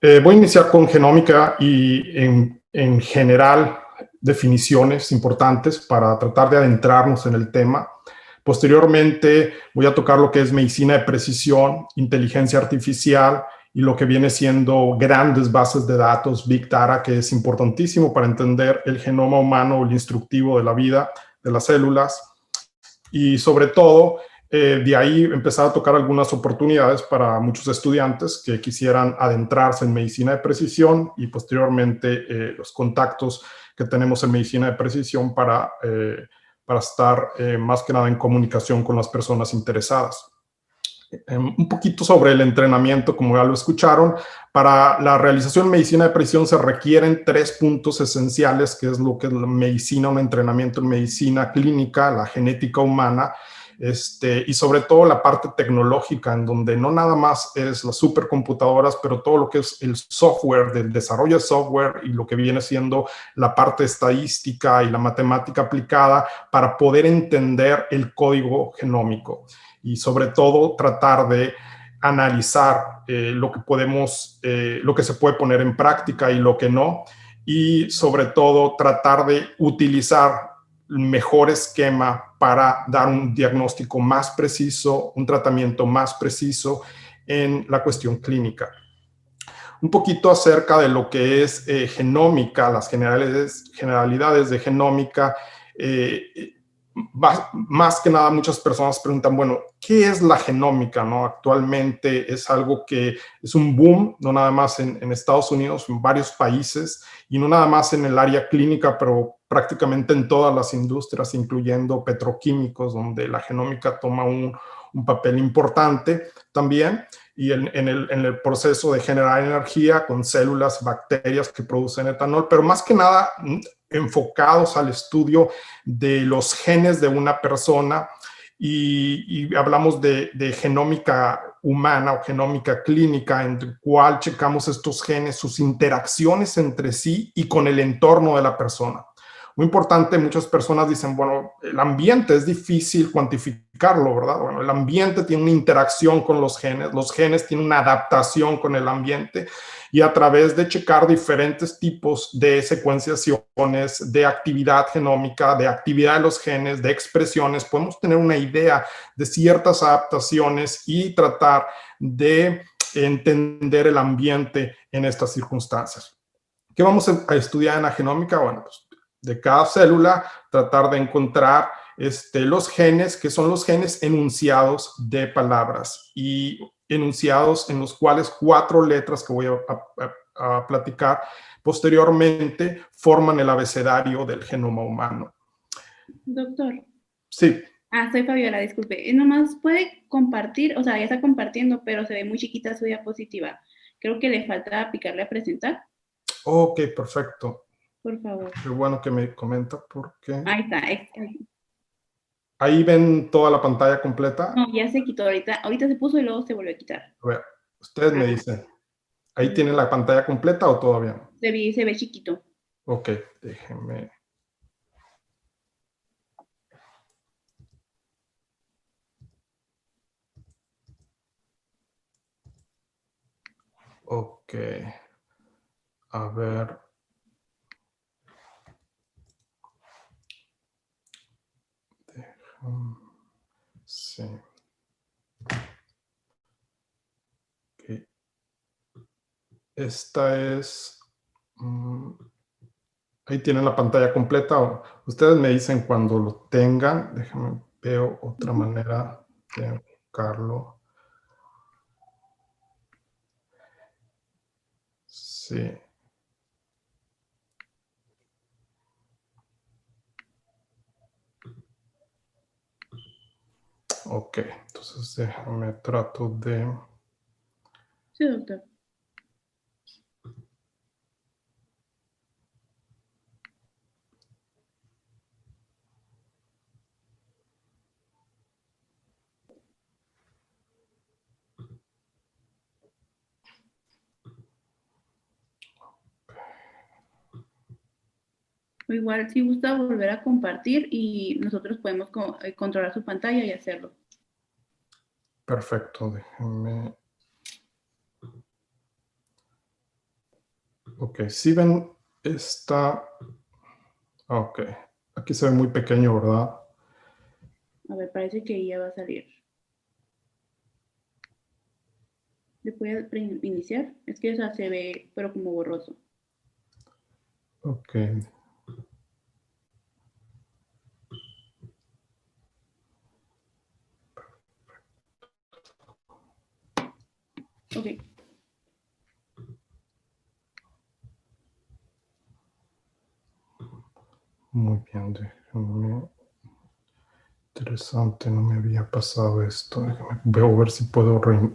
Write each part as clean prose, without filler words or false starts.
Voy a iniciar con genómica y en general definiciones importantes para tratar de adentrarnos en el tema. Posteriormente voy a tocar lo que es medicina de precisión, inteligencia artificial y lo que viene siendo grandes bases de datos, Big Data, que es importantísimo para entender el genoma humano, el instructivo de la vida, de las células. Y sobre todo, de ahí empezar a tocar algunas oportunidades para muchos estudiantes que quisieran adentrarse en medicina de precisión y posteriormente los contactos que tenemos en medicina de precisión para estar más que nada en comunicación con las personas interesadas. Un poquito sobre el entrenamiento, como ya lo escucharon. Para la realización de medicina de precisión se requieren 3 puntos esenciales, que es lo que es la medicina, un entrenamiento en medicina clínica, la genética humana, y sobre todo la parte tecnológica, en donde no nada más es las supercomputadoras, pero todo lo que es el software, del desarrollo de software y lo que viene siendo la parte estadística y la matemática aplicada para poder entender el código genómico. Y sobre todo tratar de analizar lo que se puede poner en práctica y lo que no, y sobre todo tratar de utilizar el mejor esquema para dar un diagnóstico más preciso, un tratamiento más preciso en la cuestión clínica. Un poquito acerca de lo que es genómica, las generalidades de genómica. Más que nada muchas personas preguntan, bueno, ¿qué es la genómica? ¿No? Actualmente es algo que es un boom, no nada más en Estados Unidos, en varios países, y no nada más en el área clínica, pero prácticamente en todas las industrias, incluyendo petroquímicos, donde la genómica toma un papel importante también, y en el proceso de generar energía con células, bacterias que producen etanol, pero más que nada enfocados al estudio de los genes de una persona, y hablamos de genómica humana o genómica clínica, en el cual checamos estos genes, sus interacciones entre sí y con el entorno de la persona. Muy importante, muchas personas dicen, bueno, el ambiente es difícil cuantificarlo, ¿verdad? Bueno, el ambiente tiene una interacción con los genes tienen una adaptación con el ambiente, y a través de checar diferentes tipos de secuenciaciones, de actividad genómica, de actividad de los genes, de expresiones, podemos tener una idea de ciertas adaptaciones y tratar de entender el ambiente en estas circunstancias. ¿Qué vamos a estudiar en la genómica? Bueno, pues de cada célula tratar de encontrar los genes, que son los genes enunciados de palabras, y enunciados en los cuales 4 letras que voy a platicar posteriormente forman el abecedario del genoma humano. Doctor. Sí. Soy Fabiola, disculpe. Nomás puede compartir, o sea, ya está compartiendo, pero se ve muy chiquita su diapositiva. Creo que le falta picarle a presentar. Ok, perfecto. Por favor. Qué bueno que me comenta porque... Ahí está. ¿Ahí ven toda la pantalla completa? No, ya se quitó ahorita. Ahorita se puso y luego se volvió a quitar. A ver, ustedes me dicen, ¿ahí tienen la pantalla completa o todavía no? Se ve chiquito. Ok, déjenme... Ok, a ver. Sí. Okay. Esta es... ahí tienen la pantalla completa. Ustedes me dicen cuando lo tengan. Déjenme ver otra manera de enfocarlo. Sí. Ok, entonces déjame trato de... Sí, doctor. O igual, si gusta volver a compartir y nosotros podemos controlar su pantalla y hacerlo. Perfecto, déjenme... Ok, si ven esta... Ok, aquí se ve muy pequeño, ¿verdad? A ver, parece que ya va a salir. ¿Le puede iniciar? Es que esa se ve, pero como borroso. Ok. Ok. Muy bien, déjame. Interesante, no me había pasado esto. Déjame, voy a ver si puedo de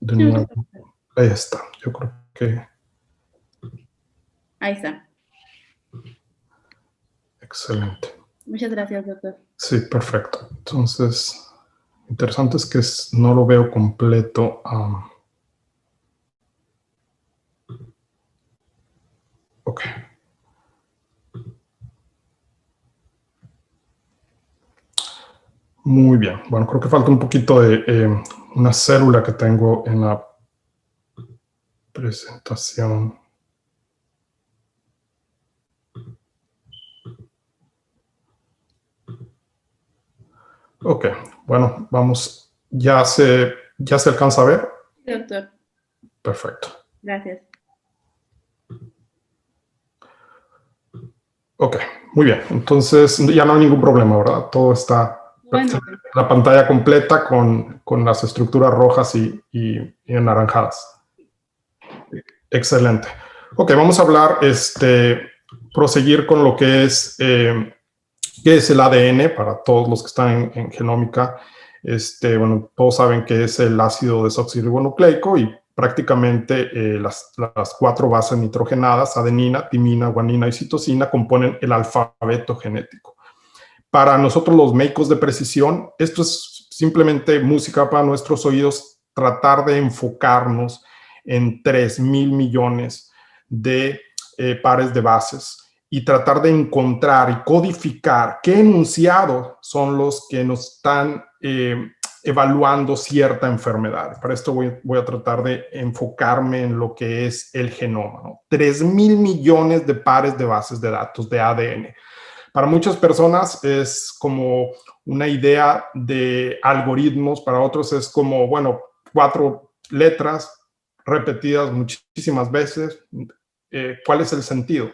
Sí, no te nuevo. preocupes. Ahí está. Yo creo que Ahí está. excelente. Muchas gracias, doctor. Sí, perfecto. Entonces, interesante es que no lo veo completo. Ok. Muy bien. Bueno, creo que falta un poquito de una célula que tengo en la presentación. Ok, bueno, vamos. ¿Ya se alcanza a ver? Sí, doctor. Perfecto. Gracias. Ok, muy bien. Entonces ya no hay ningún problema, ¿verdad? Todo está Bueno, la pantalla completa con las estructuras rojas y anaranjadas. Excelente. Ok, vamos a hablar, proseguir con lo que es, qué es el ADN para todos los que están en genómica. Bueno, todos saben que es el ácido desoxirribonucleico y prácticamente las 4 bases nitrogenadas, adenina, timina, guanina y citosina, componen el alfabeto genético. Para nosotros los médicos de precisión, esto es simplemente música para nuestros oídos, tratar de enfocarnos en 3,000 millones de pares de bases y tratar de encontrar y codificar qué enunciados son los que nos están evaluando cierta enfermedad. Para esto voy a tratar de enfocarme en lo que es el genoma, ¿no? 3,000 millones de pares de bases de datos de ADN. Para muchas personas es como una idea de algoritmos, para otros es como, bueno, 4 letras repetidas muchísimas veces. ¿Cuál es el sentido?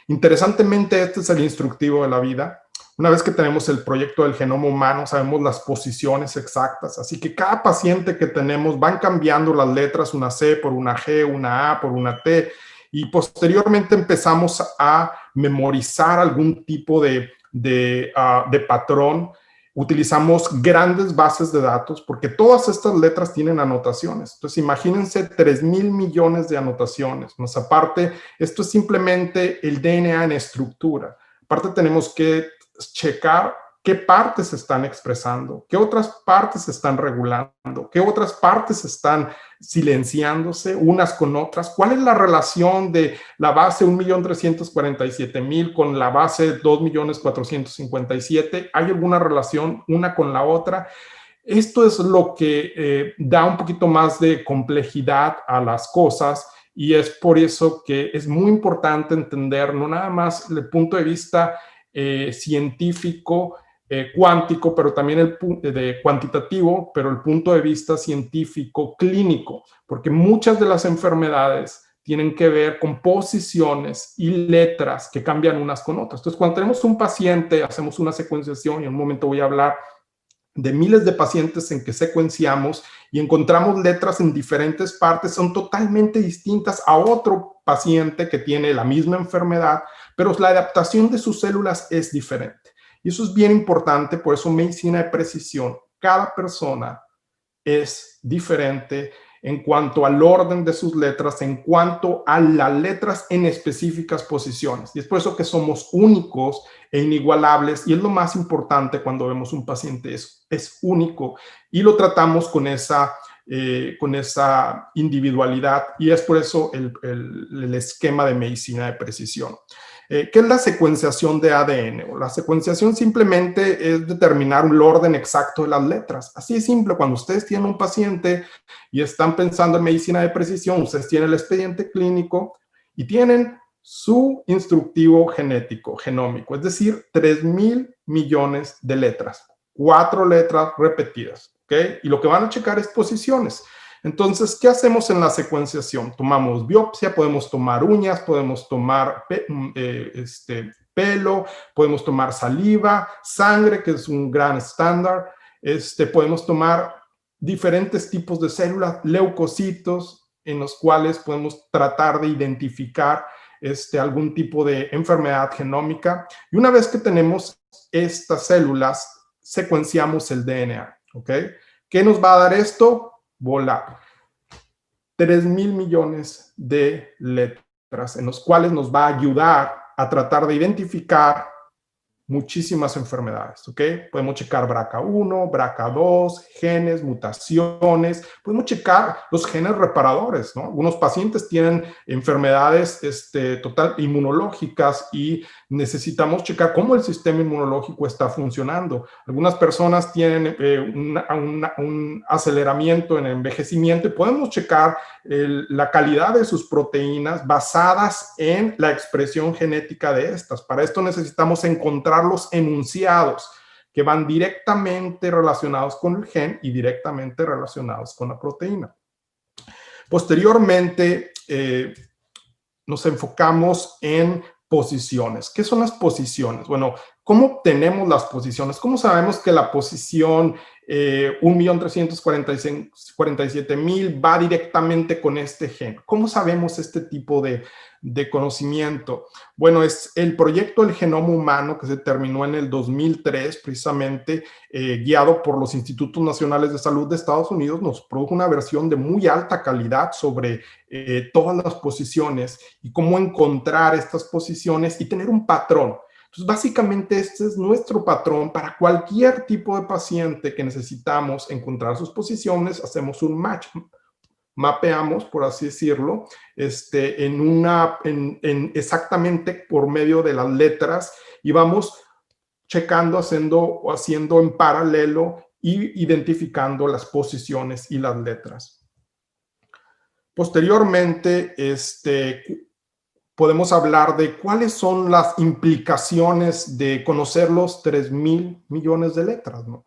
Interesantemente, este es el instructivo de la vida. Una vez que tenemos el proyecto del genoma humano, sabemos las posiciones exactas, así que cada paciente que tenemos van cambiando las letras, una C por una G, una A por una T, y posteriormente empezamos a memorizar algún tipo de patrón. Utilizamos grandes bases de datos porque todas estas letras tienen anotaciones. Entonces, imagínense 3,000 millones de anotaciones. Más aparte, esto es simplemente el DNA en estructura. Aparte, tenemos que checar qué partes se están expresando, qué otras partes se están regulando, qué otras partes están silenciándose unas con otras, cuál es la relación de la base 1.347.000 con la base 2.457.000, ¿hay alguna relación una con la otra? Esto es lo que da un poquito más de complejidad a las cosas y es por eso que es muy importante entender no nada más el punto de vista científico, cuántico, pero también de cuantitativo, pero el punto de vista científico clínico, porque muchas de las enfermedades tienen que ver con posiciones y letras que cambian unas con otras. Entonces, cuando tenemos un paciente, hacemos una secuenciación y en un momento voy a hablar de miles de pacientes en que secuenciamos y encontramos letras en diferentes partes, son totalmente distintas a otro paciente que tiene la misma enfermedad, pero la adaptación de sus células es diferente. Y eso es bien importante, por eso medicina de precisión, cada persona es diferente en cuanto al orden de sus letras, en cuanto a las letras en específicas posiciones. Y es por eso que somos únicos e inigualables y es lo más importante cuando vemos un paciente, es único y lo tratamos con esa individualidad y es por eso el esquema de medicina de precisión. ¿Qué es la secuenciación de ADN? La secuenciación simplemente es determinar el orden exacto de las letras. Así de simple, cuando ustedes tienen un paciente y están pensando en medicina de precisión, ustedes tienen el expediente clínico y tienen su instructivo genético, genómico, es decir, 3,000 millones de letras, 4 letras repetidas, ¿ok? Y lo que van a checar es posiciones. Entonces, ¿qué hacemos en la secuenciación? Tomamos biopsia, podemos tomar uñas, podemos tomar pelo, podemos tomar saliva, sangre, que es un gran estándar, podemos tomar diferentes tipos de células, leucocitos, en los cuales podemos tratar de identificar algún tipo de enfermedad genómica. Y una vez que tenemos estas células, secuenciamos el DNA, ¿ok? ¿Qué nos va a dar esto? Volar. 3,000 millones de letras, en los cuales nos va a ayudar a tratar de identificar muchísimas enfermedades, ¿ok? Podemos checar BRCA1, BRCA2, genes, mutaciones, podemos checar los genes reparadores, ¿no? Algunos pacientes tienen enfermedades total inmunológicas y necesitamos checar cómo el sistema inmunológico está funcionando. Algunas personas tienen un aceleramiento en el envejecimiento y podemos checar la calidad de sus proteínas basadas en la expresión genética de estas. Para esto necesitamos encontrar los enunciados que van directamente relacionados con el gen y directamente relacionados con la proteína. Posteriormente, nos enfocamos en posiciones. ¿Qué son las posiciones? Bueno, ¿cómo obtenemos las posiciones? ¿Cómo sabemos que la posición 1.347.000 va directamente con este gen? ¿Cómo sabemos este tipo de conocimiento? Bueno, es el proyecto del genoma humano que se terminó en el 2003, precisamente guiado por los Institutos Nacionales de Salud de Estados Unidos, nos produjo una versión de muy alta calidad sobre todas las posiciones y cómo encontrar estas posiciones y tener un patrón. Entonces, básicamente este es nuestro patrón para cualquier tipo de paciente que necesitamos encontrar sus posiciones. Hacemos un match, mapeamos, por así decirlo, exactamente por medio de las letras y vamos checando, haciendo en paralelo y identificando las posiciones y las letras. Posteriormente, podemos hablar de cuáles son las implicaciones de conocer los 3,000 millones de letras, ¿no?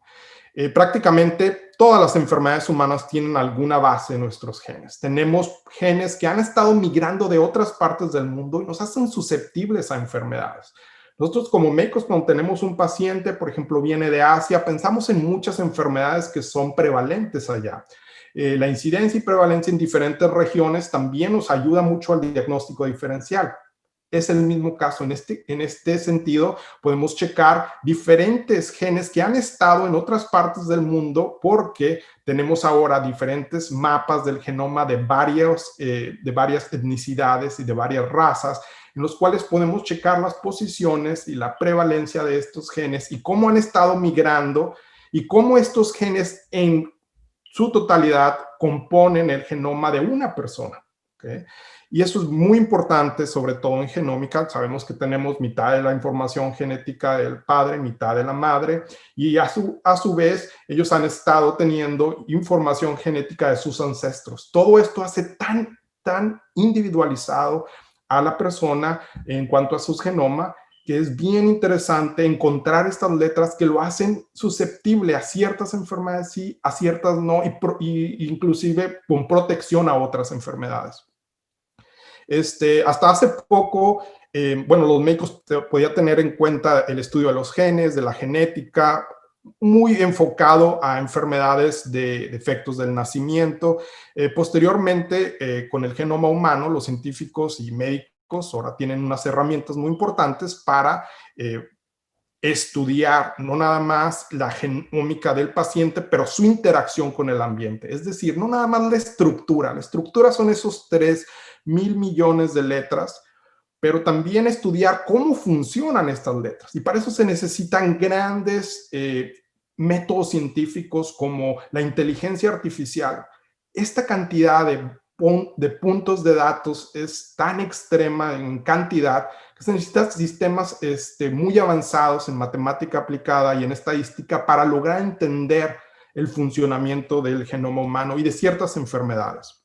Prácticamente todas las enfermedades humanas tienen alguna base en nuestros genes. Tenemos genes que han estado migrando de otras partes del mundo y nos hacen susceptibles a enfermedades. Nosotros como médicos, cuando tenemos un paciente, por ejemplo, viene de Asia, pensamos en muchas enfermedades que son prevalentes allá. La incidencia y prevalencia en diferentes regiones también nos ayuda mucho al diagnóstico diferencial. Es el mismo caso. En este sentido, podemos checar diferentes genes que han estado en otras partes del mundo porque tenemos ahora diferentes mapas del genoma de varias etnicidades y de varias razas, en los cuales podemos checar las posiciones y la prevalencia de estos genes y cómo han estado migrando y cómo estos genes en su totalidad componen el genoma de una persona, ¿okay? Y eso es muy importante, sobre todo en genómica. Sabemos que tenemos mitad de la información genética del padre, mitad de la madre, y a su vez ellos han estado teniendo información genética de sus ancestros. Todo esto hace tan individualizado a la persona en cuanto a su genoma, que es bien interesante encontrar estas letras que lo hacen susceptible a ciertas enfermedades sí, a ciertas no, y inclusive con protección a otras enfermedades. Hasta hace poco, bueno, los médicos podían tener en cuenta el estudio de los genes, de la genética, muy enfocado a enfermedades de defectos del nacimiento. Posteriormente, con el genoma humano, los científicos y médicos ahora tienen unas herramientas muy importantes para estudiar no nada más la genómica del paciente, pero su interacción con el ambiente. Es decir, no nada más la estructura. La estructura son esos 3,000 millones de letras, pero también estudiar cómo funcionan estas letras. Y para eso se necesitan grandes métodos científicos como la inteligencia artificial. Esta cantidad de puntos de datos es tan extrema en cantidad que se necesitan sistemas muy avanzados en matemática aplicada y en estadística para lograr entender el funcionamiento del genoma humano y de ciertas enfermedades.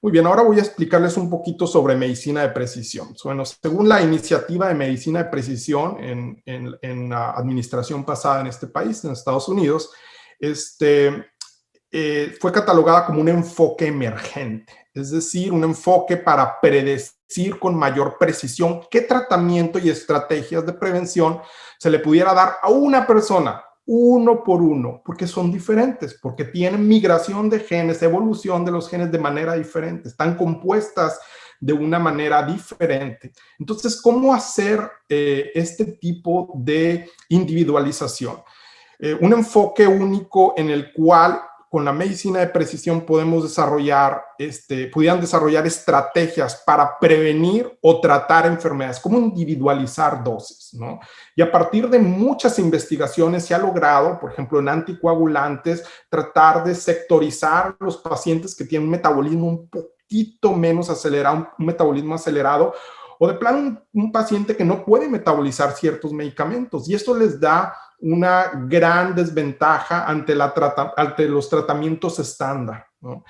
Muy bien, ahora voy a explicarles un poquito sobre medicina de precisión. Bueno, según la iniciativa de medicina de precisión en la administración pasada en este país, en Estados Unidos, fue catalogada como un enfoque emergente, es decir, un enfoque para predecir con mayor precisión qué tratamiento y estrategias de prevención se le pudiera dar a una persona, uno por uno, porque son diferentes, porque tienen migración de genes, evolución de los genes de manera diferente, están compuestas de una manera diferente. Entonces, ¿cómo hacer este tipo de individualización? Un enfoque único en el cual con la medicina de precisión podemos pudieran desarrollar estrategias para prevenir o tratar enfermedades, como individualizar dosis, ¿no? Y a partir de muchas investigaciones se ha logrado, por ejemplo, en anticoagulantes, tratar de sectorizar los pacientes que tienen un metabolismo un poquito menos acelerado, un metabolismo acelerado, o de plano un paciente que no puede metabolizar ciertos medicamentos. Y esto les da una gran desventaja ante los tratamientos estándar, ¿no?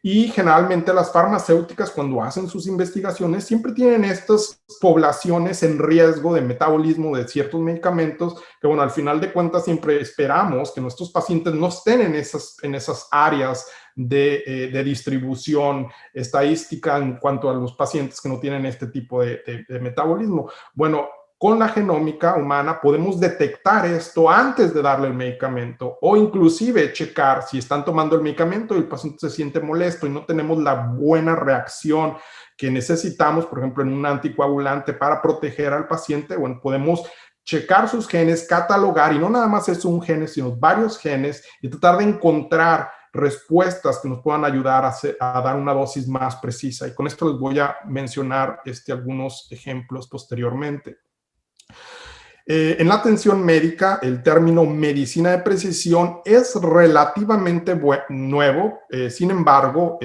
Y generalmente las farmacéuticas, cuando hacen sus investigaciones, siempre tienen estas poblaciones en riesgo de metabolismo de ciertos medicamentos, que bueno, al final de cuentas siempre esperamos que nuestros pacientes no estén en esas áreas de distribución estadística en cuanto a los pacientes que no tienen este tipo de metabolismo. Bueno, con la genómica humana podemos detectar esto antes de darle el medicamento o inclusive checar si están tomando el medicamento y el paciente se siente molesto y no tenemos la buena reacción que necesitamos, por ejemplo, en un anticoagulante para proteger al paciente. Bueno, podemos checar sus genes, catalogar, y no nada más es un gen, sino varios genes, y tratar de encontrar respuestas que nos puedan ayudar a dar una dosis más precisa. Y con esto les voy a mencionar algunos ejemplos posteriormente. En la atención médica, el término medicina de precisión es relativamente nuevo. Sin embargo,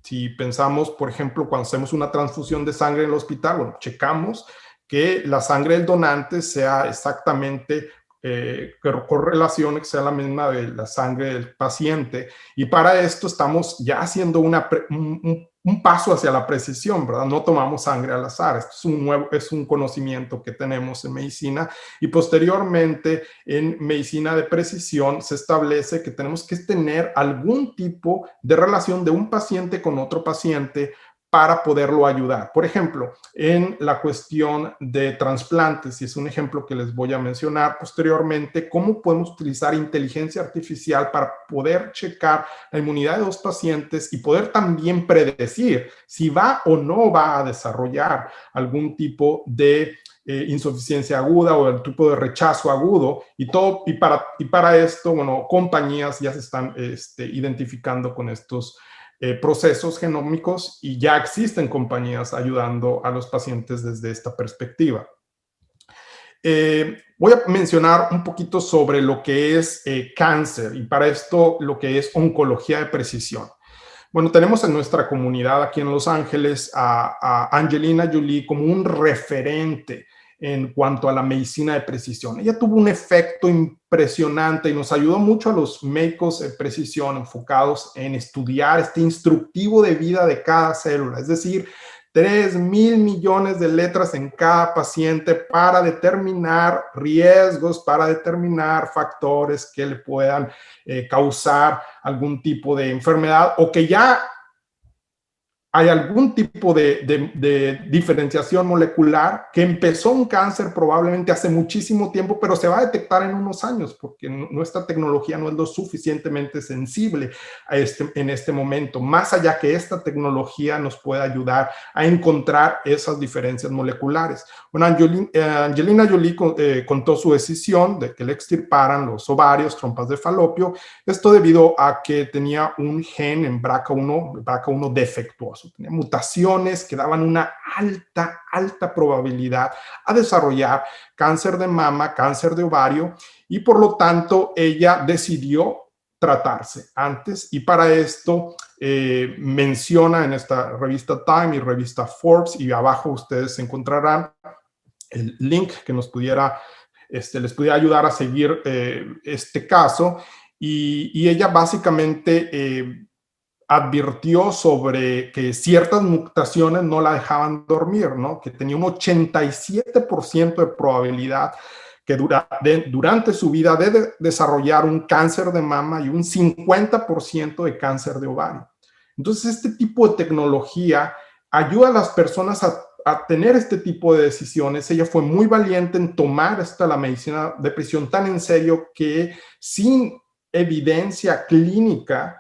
si pensamos, por ejemplo, cuando hacemos una transfusión de sangre en el hospital, bueno, checamos que la sangre del donante sea exactamente, que correlacione, que sea la misma de la sangre del paciente. Y para esto estamos ya haciendo un paso hacia la precisión, ¿verdad? No tomamos sangre al azar. Esto es un conocimiento que tenemos en medicina, y posteriormente en medicina de precisión se establece que tenemos que tener algún tipo de relación de un paciente con otro paciente para poderlo ayudar. Por ejemplo, en la cuestión de trasplantes, y es un ejemplo que les voy a mencionar posteriormente, cómo podemos utilizar inteligencia artificial para poder checar la inmunidad de los pacientes y poder también predecir si va o no va a desarrollar algún tipo de insuficiencia aguda o el tipo de rechazo agudo, y para esto, bueno, compañías ya se están identificando con estos procesos genómicos, y ya existen compañías ayudando a los pacientes desde esta perspectiva. Voy a mencionar un poquito sobre lo que es cáncer, y para esto lo que es oncología de precisión. Bueno, tenemos en nuestra comunidad aquí en Los Ángeles a Angelina Jolie como un referente en cuanto a la medicina de precisión. Ella tuvo un efecto impresionante y nos ayudó mucho a los médicos de precisión enfocados en estudiar este instructivo de vida de cada célula, es decir, 3,000 millones de letras en cada paciente para determinar riesgos, para determinar factores que le puedan causar algún tipo de enfermedad, o que ya hay algún tipo de diferenciación molecular, que empezó un cáncer probablemente hace muchísimo tiempo, pero se va a detectar en unos años, porque nuestra tecnología no es lo suficientemente sensible en este momento, más allá que esta tecnología nos pueda ayudar a encontrar esas diferencias moleculares. Bueno, Angelina Jolie contó su decisión de que le extirparan los ovarios, trompas de falopio, esto debido a que tenía un gen en BRCA1 defectuoso. Tenía mutaciones que daban una alta probabilidad a desarrollar cáncer de mama, cáncer de ovario, y por lo tanto ella decidió tratarse antes, y para esto menciona en esta revista Time y revista Forbes, y abajo ustedes encontrarán el link que les pudiera ayudar a seguir este caso, y ella básicamente advirtió sobre que ciertas mutaciones no la dejaban dormir, ¿no? Que tenía un 87% de probabilidad que durante su vida de desarrollar un cáncer de mama y un 50% de cáncer de ovario. Entonces, este tipo de tecnología ayuda a las personas a tener este tipo de decisiones. Ella fue muy valiente en tomar la medicina de precisión tan en serio que sin evidencia clínica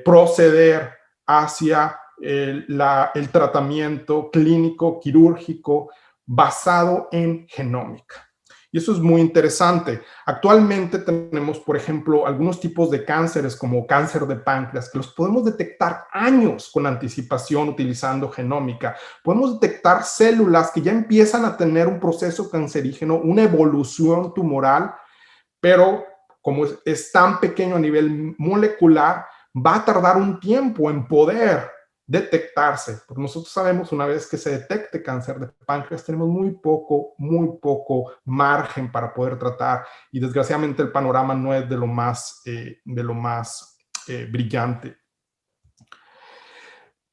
proceder hacia el tratamiento clínico quirúrgico basado en genómica. Y eso es muy interesante. Actualmente tenemos, por ejemplo, algunos tipos de cánceres como cáncer de páncreas, que los podemos detectar años con anticipación utilizando genómica. Podemos detectar células que ya empiezan a tener un proceso cancerígeno, una evolución tumoral, pero como es tan pequeño a nivel molecular, va a tardar un tiempo en poder detectarse, porque nosotros sabemos una vez que se detecte cáncer de páncreas, tenemos muy poco margen para poder tratar y desgraciadamente el panorama no es de lo más brillante.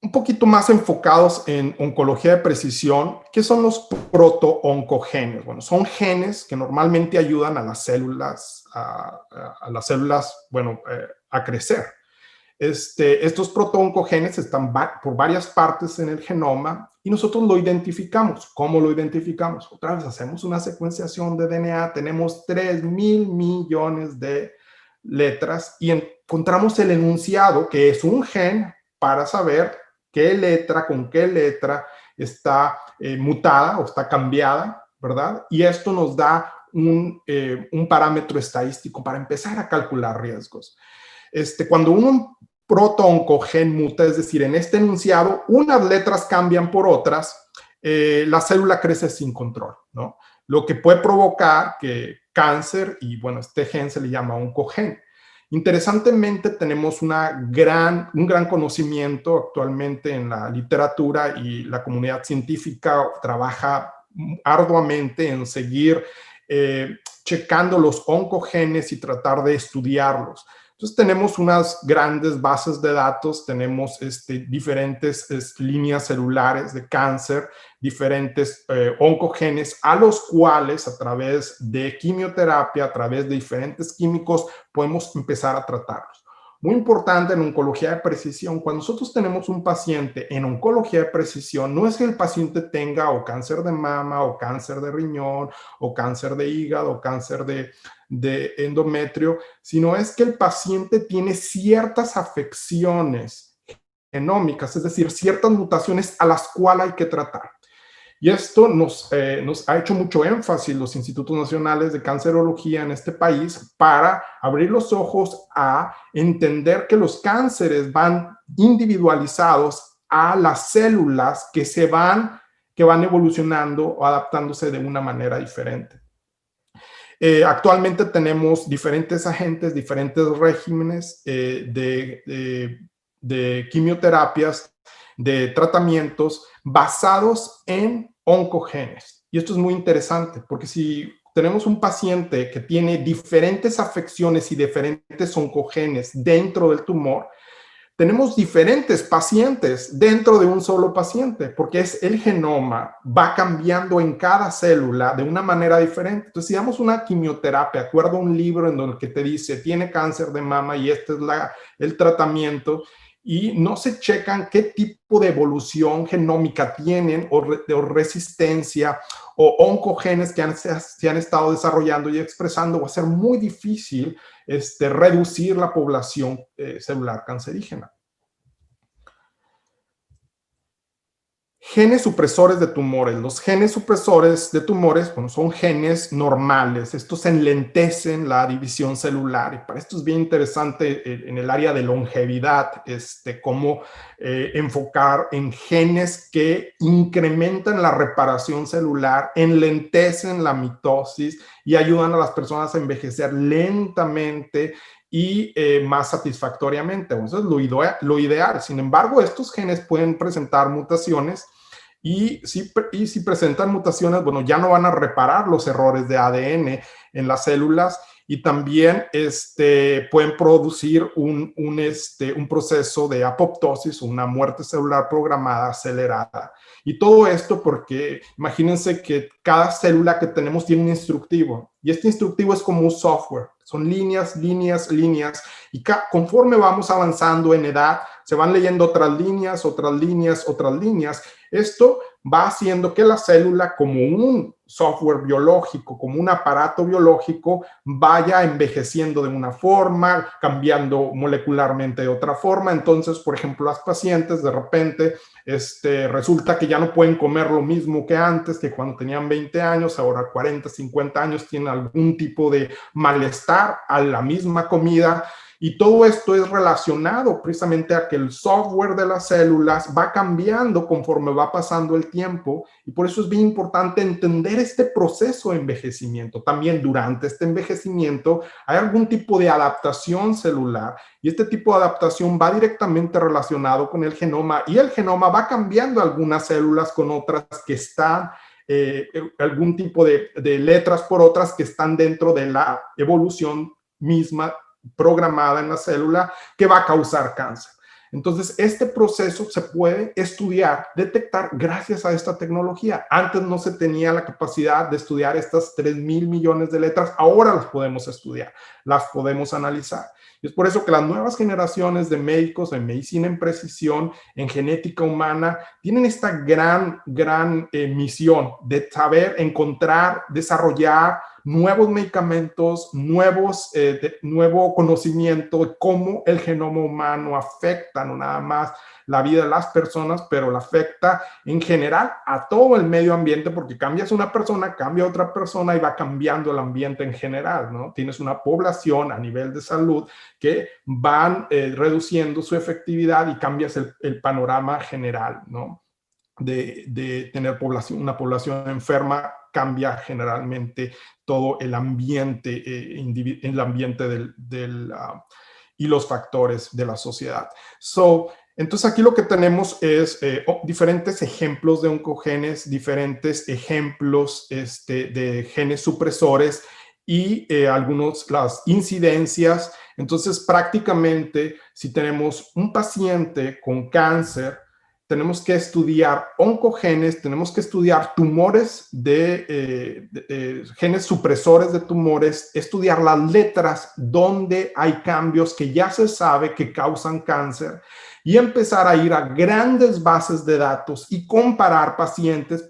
Un poquito más enfocados en oncología de precisión, ¿qué son los proto-oncogenes? Bueno, son genes que normalmente ayudan a las células, a crecer. Estos proto-oncogenes están por varias partes en el genoma y nosotros lo identificamos. ¿Cómo lo identificamos? Otra vez hacemos una secuenciación de DNA, tenemos 3.000 millones de letras y encontramos el enunciado, que es un gen, para saber con qué letra está mutada o está cambiada, ¿verdad? Y esto nos da un parámetro estadístico para empezar a calcular riesgos. Cuando un proto-oncogen muta, es decir, en este enunciado, unas letras cambian por otras, la célula crece sin control, ¿no? Lo que puede provocar que cáncer, y bueno, este gen se le llama oncogen. Interesantemente, tenemos un gran conocimiento actualmente en la literatura y la comunidad científica trabaja arduamente en seguir checando los oncogenes y tratar de estudiarlos. Entonces tenemos unas grandes bases de datos, tenemos diferentes líneas celulares de cáncer, diferentes oncogenes a los cuales a través de quimioterapia, a través de diferentes químicos, podemos empezar a tratarlos. Muy importante en oncología de precisión, cuando nosotros tenemos un paciente en oncología de precisión, no es que el paciente tenga o cáncer de mama o cáncer de riñón o cáncer de hígado o cáncer de endometrio, sino es que el paciente tiene ciertas afecciones genómicas, es decir, ciertas mutaciones a las cuales hay que tratar. Y esto nos ha hecho mucho énfasis los institutos nacionales de cancerología en este país para abrir los ojos a entender que los cánceres van individualizados a las células que van evolucionando o adaptándose de una manera diferente. Actualmente tenemos diferentes agentes, diferentes regímenes de quimioterapias, de tratamientos basados en oncogenes. Y esto es muy interesante porque si tenemos un paciente que tiene diferentes afecciones y diferentes oncogenes dentro del tumor, tenemos diferentes pacientes dentro de un solo paciente, porque el genoma va cambiando en cada célula de una manera diferente. Entonces, si damos una quimioterapia, acuerdo a un libro en el que te dice, tiene cáncer de mama y este es el tratamiento, y no se checan qué tipo de evolución genómica tienen o resistencia o oncogenes que se han estado desarrollando y expresando, va a ser muy difícil reducir la población celular cancerígena. Genes supresores de tumores. Los genes supresores de tumores, bueno, son genes normales. Estos enlentecen la división celular. Y para esto es bien interesante en el área de longevidad, cómo enfocar en genes que incrementan la reparación celular, enlentecen la mitosis y ayudan a las personas a envejecer lentamente y más satisfactoriamente. Entonces, lo ideal. Sin embargo, estos genes pueden presentar mutaciones y si presentan mutaciones, bueno, ya no van a reparar los errores de ADN en las células y también pueden producir un proceso de apoptosis, una muerte celular programada acelerada. Y todo esto porque imagínense que cada célula que tenemos tiene un instructivo, y este instructivo es como un software, son líneas, líneas, líneas, y conforme vamos avanzando en edad, se van leyendo otras líneas, otras líneas, otras líneas. Esto va haciendo que la célula, como un software biológico, como un aparato biológico, vaya envejeciendo de una forma, cambiando molecularmente de otra forma. Entonces, por ejemplo, las pacientes de repente resulta que ya no pueden comer lo mismo que antes, que cuando tenían 20 años, ahora 40, 50 años, tienen algún tipo de malestar a la misma comida. Y todo esto es relacionado precisamente a que el software de las células va cambiando conforme va pasando el tiempo, y por eso es bien importante entender este proceso de envejecimiento. También durante este envejecimiento hay algún tipo de adaptación celular, y este tipo de adaptación va directamente relacionado con el genoma, y el genoma va cambiando algunas células con otras que están algún tipo de letras por otras que están dentro de la evolución misma programada en la célula que va a causar cáncer. Entonces, este proceso se puede estudiar, detectar gracias a esta tecnología. Antes no se tenía la capacidad de estudiar estas 3,000 millones de letras, ahora las podemos estudiar, las podemos analizar. Y es por eso que las nuevas generaciones de médicos en medicina en precisión, en genética humana, tienen esta gran misión de saber encontrar, desarrollar nuevos medicamentos, nuevo conocimiento de cómo el genoma humano afecta no nada más la vida de las personas, pero la afecta en general a todo el medio ambiente, porque cambias una persona, cambia otra persona y va cambiando el ambiente en general, ¿no? Tienes una población a nivel de salud que van reduciendo su efectividad y cambias el panorama general, ¿no? De tener una población enferma, cambia generalmente todo el ambiente, el ambiente y los factores de la sociedad. Entonces aquí lo que tenemos es diferentes ejemplos de oncogenes, diferentes ejemplos de genes supresores y las incidencias. Entonces prácticamente si tenemos un paciente con cáncer, tenemos que estudiar oncogenes, tenemos que estudiar tumores genes supresores de tumores, estudiar las letras donde hay cambios que ya se sabe que causan cáncer, y empezar a ir a grandes bases de datos y comparar pacientes,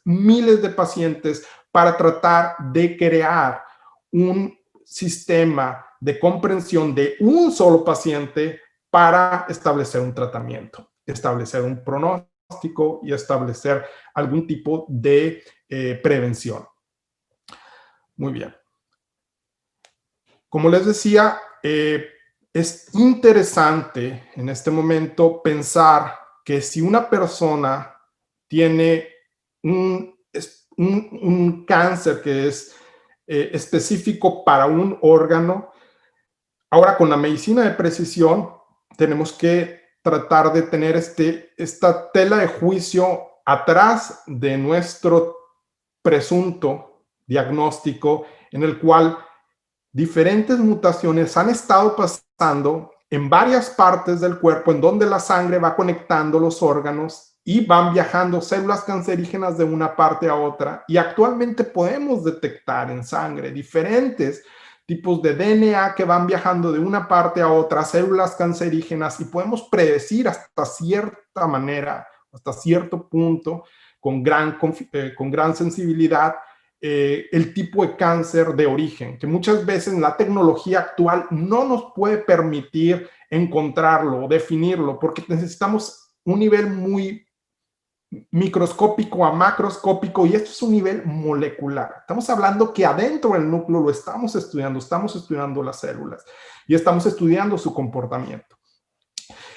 miles de pacientes, para tratar de crear un sistema de comprensión de un solo paciente para establecer un tratamiento, establecer un pronóstico y establecer algún tipo de prevención. Muy bien. Como les decía, es interesante en este momento pensar que si una persona tiene un cáncer que es específico para un órgano, ahora con la medicina de precisión tenemos que tratar de tener esta tela de juicio atrás de nuestro presunto diagnóstico, en el cual diferentes mutaciones han estado pasando en varias partes del cuerpo, en donde la sangre va conectando los órganos y van viajando células cancerígenas de una parte a otra, y actualmente podemos detectar en sangre diferentes tipos de DNA que van viajando de una parte a otra, células cancerígenas, y podemos predecir hasta cierta manera, hasta cierto punto, con gran sensibilidad, el tipo de cáncer de origen, que muchas veces la tecnología actual no nos puede permitir encontrarlo o definirlo, porque necesitamos un nivel muy microscópico a macroscópico, y esto es un nivel molecular. Estamos hablando que adentro del núcleo lo estamos estudiando las células y estamos estudiando su comportamiento.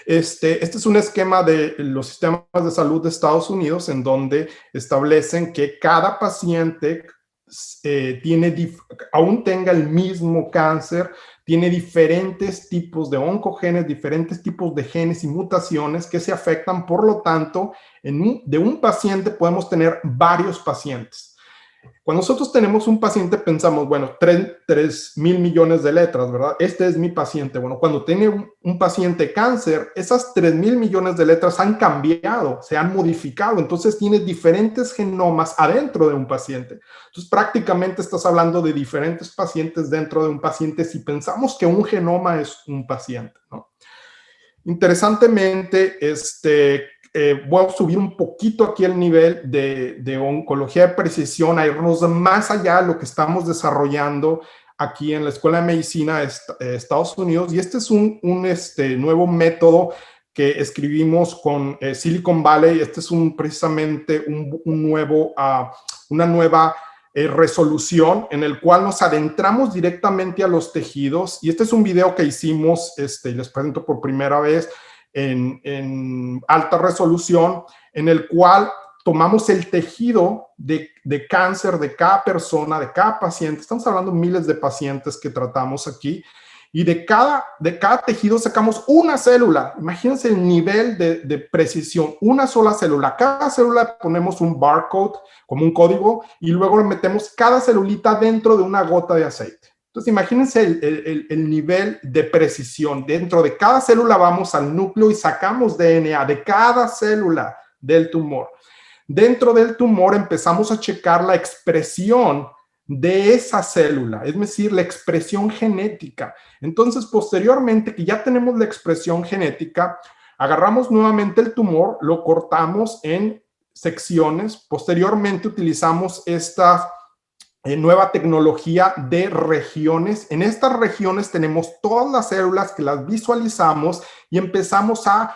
Este es un esquema de los sistemas de salud de Estados Unidos, en donde establecen que cada paciente aún tenga el mismo cáncer, tiene diferentes tipos de oncogenes, diferentes tipos de genes y mutaciones que se afectan. Por lo tanto, de un paciente podemos tener varios pacientes. Cuando nosotros tenemos un paciente, pensamos, bueno, 3,000 millones de letras, ¿verdad? Este es mi paciente. Bueno, cuando tiene un paciente cáncer, esas 3,000 millones de letras han cambiado, se han modificado. Entonces, tienes diferentes genomas adentro de un paciente. Entonces, prácticamente estás hablando de diferentes pacientes dentro de un paciente si pensamos que un genoma es un paciente, ¿no? Interesantemente, voy a subir un poquito aquí el nivel de oncología de precisión, a irnos más allá de lo que estamos desarrollando aquí en la Escuela de Medicina de Estados Unidos. Y este es un nuevo método que escribimos con Silicon Valley. Este es precisamente una nueva resolución en el cual nos adentramos directamente a los tejidos. Y este es un video que hicimos, les presento por primera vez, en alta resolución, en el cual tomamos el tejido de cáncer de cada persona, de cada paciente. Estamos hablando de miles de pacientes que tratamos aquí. Y de cada tejido sacamos una célula. Imagínense el nivel de precisión. Una sola célula. Cada célula ponemos un barcode, como un código, y luego le metemos cada celulita dentro de una gota de aceite. Entonces, imagínense el nivel de precisión. Dentro de cada célula vamos al núcleo y sacamos DNA de cada célula del tumor. Dentro del tumor empezamos a checar la expresión de esa célula, es decir, la expresión genética. Entonces, posteriormente que ya tenemos la expresión genética, agarramos nuevamente el tumor, lo cortamos en secciones. Posteriormente utilizamos esta nueva tecnología de regiones. En estas regiones tenemos todas las células que las visualizamos y empezamos a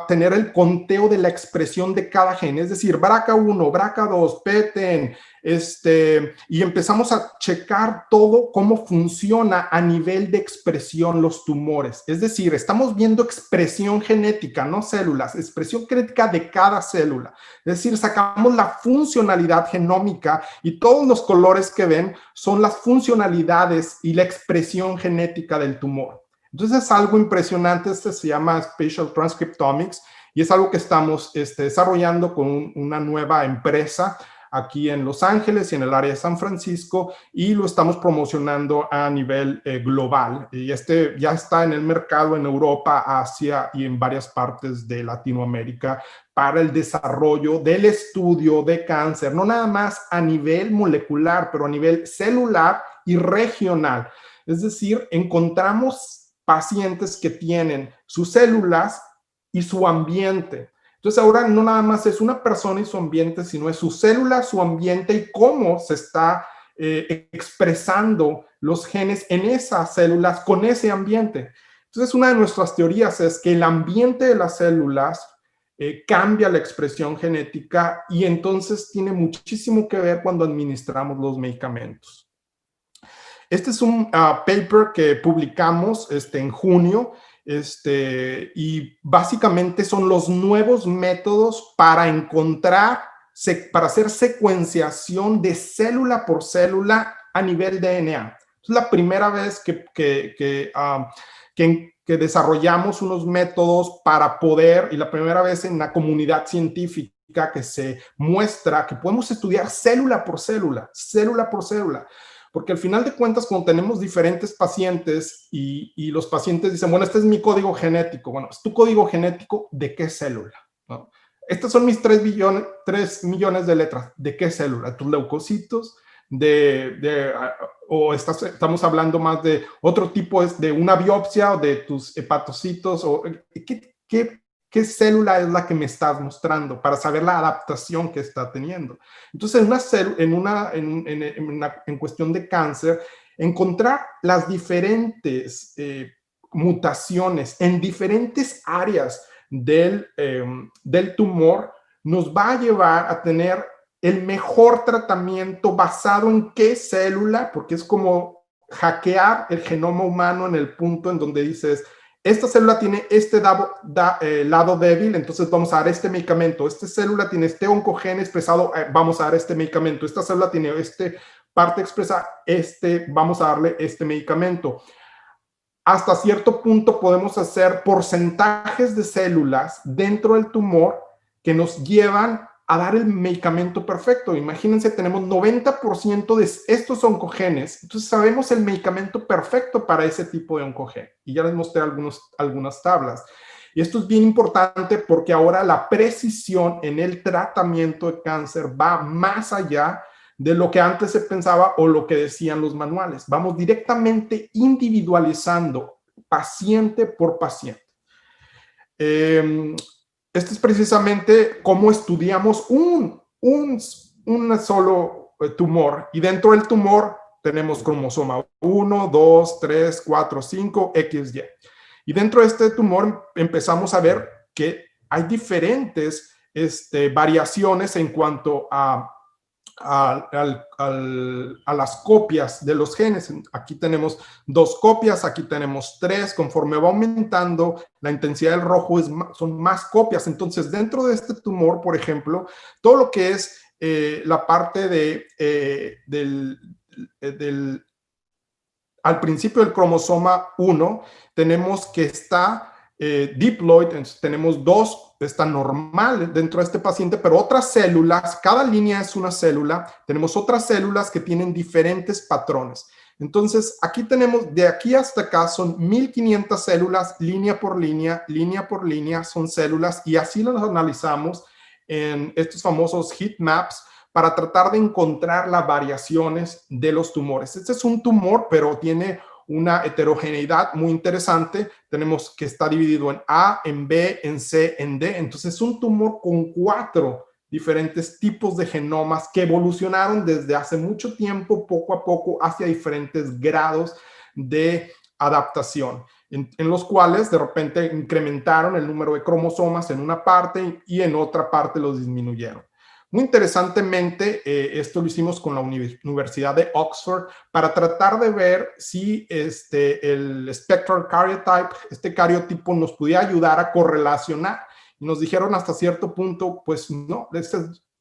tener el conteo de la expresión de cada gen, es decir, BRCA1, BRCA2, PTEN, y empezamos a checar todo cómo funciona a nivel de expresión los tumores. Es decir, estamos viendo expresión genética, no células, expresión genética de cada célula. Es decir, sacamos la funcionalidad genómica y todos los colores que ven son las funcionalidades y la expresión genética del tumor. Entonces es algo impresionante. Se llama Spatial Transcriptomics y es algo que estamos desarrollando con una nueva empresa aquí en Los Ángeles y en el área de San Francisco, y lo estamos promocionando a nivel global. Y ya está en el mercado en Europa, Asia y en varias partes de Latinoamérica para el desarrollo del estudio de cáncer, no nada más a nivel molecular, pero a nivel celular y regional. Es decir, encontramos pacientes que tienen sus células y su ambiente. Entonces ahora no nada más es una persona y su ambiente, sino es su célula, su ambiente y cómo se está expresando los genes en esas células con ese ambiente. Entonces una de nuestras teorías es que el ambiente de las células cambia la expresión genética y entonces tiene muchísimo que ver cuando administramos los medicamentos. Este es un paper que publicamos en junio, y básicamente son los nuevos métodos para para hacer secuenciación de célula por célula a nivel DNA. Es la primera vez que desarrollamos unos métodos para poder, y la primera vez en la comunidad científica que se muestra que podemos estudiar célula por célula, célula por célula. Porque al final de cuentas, cuando tenemos diferentes pacientes y los pacientes dicen, bueno, este es mi código genético. Bueno, ¿es tu código genético de qué célula? ¿No? Estos son mis 3 millones de letras. ¿De qué célula? ¿Tus leucocitos? ¿O estamos hablando más de otro tipo, de una biopsia o de tus hepatocitos? ¿O qué célula es la que me estás mostrando para saber la adaptación que está teniendo? Entonces, en cuestión de cáncer, encontrar las diferentes mutaciones en diferentes áreas del tumor nos va a llevar a tener el mejor tratamiento basado en qué célula, porque es como hackear el genoma humano en el punto en donde dices, esta célula tiene lado débil, entonces vamos a dar este medicamento. Esta célula tiene este oncogene expresado, vamos a dar este medicamento. Esta célula tiene parte expresa, vamos a darle este medicamento. Hasta cierto punto podemos hacer porcentajes de células dentro del tumor que nos llevan a dar el medicamento perfecto. Imagínense, tenemos 90% de estos oncogenes, entonces sabemos el medicamento perfecto para ese tipo de oncogen. Y ya les mostré algunas tablas. Y esto es bien importante porque ahora la precisión en el tratamiento de cáncer va más allá de lo que antes se pensaba o lo que decían los manuales. Vamos directamente individualizando paciente por paciente. Este es precisamente cómo estudiamos un solo tumor, y dentro del tumor tenemos cromosoma 1, 2, 3, 4, 5, XY. Y dentro de este tumor empezamos a ver que hay diferentes variaciones en cuanto a las copias de los genes. Aquí tenemos 2 copias, aquí tenemos 3. Conforme va aumentando la intensidad del rojo, son más copias. Entonces, dentro de este tumor, por ejemplo, todo lo que es la parte al principio del cromosoma 1, tenemos que está diploid, tenemos 2, está normal dentro de este paciente, pero otras células, cada línea es una célula, tenemos otras células que tienen diferentes patrones. Entonces, aquí tenemos, de aquí hasta acá, son 1500 células, línea por línea, son células, y así las analizamos en estos famosos heat maps, para tratar de encontrar las variaciones de los tumores. Este es un tumor, pero tiene una heterogeneidad muy interesante. Tenemos que está dividido en A, en B, en C, en D. Entonces es un tumor con 4 diferentes tipos de genomas que evolucionaron desde hace mucho tiempo, poco a poco, hacia diferentes grados de adaptación, en los cuales de repente incrementaron el número de cromosomas en una parte y en otra parte los disminuyeron. Muy interesantemente, esto lo hicimos con la Universidad de Oxford para tratar de ver si el spectral karyotype, este cariotipo, nos podía ayudar a correlacionar. Y nos dijeron hasta cierto punto, pues no,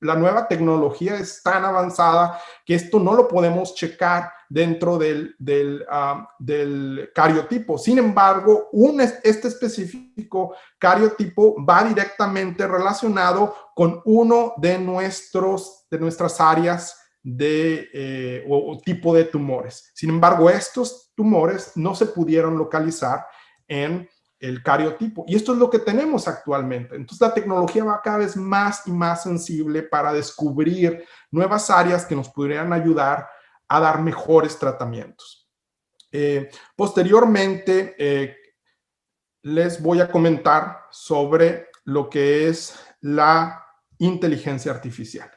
la nueva tecnología es tan avanzada que esto no lo podemos checar dentro del cariotipo. Sin embargo, este específico cariotipo va directamente relacionado con uno de nuestras áreas o tipo de tumores. Sin embargo, estos tumores no se pudieron localizar en el cariotipo. Y esto es lo que tenemos actualmente. Entonces, la tecnología va cada vez más y más sensible para descubrir nuevas áreas que nos podrían ayudar a dar mejores tratamientos. Posteriormente, les voy a comentar sobre lo que es la inteligencia artificial.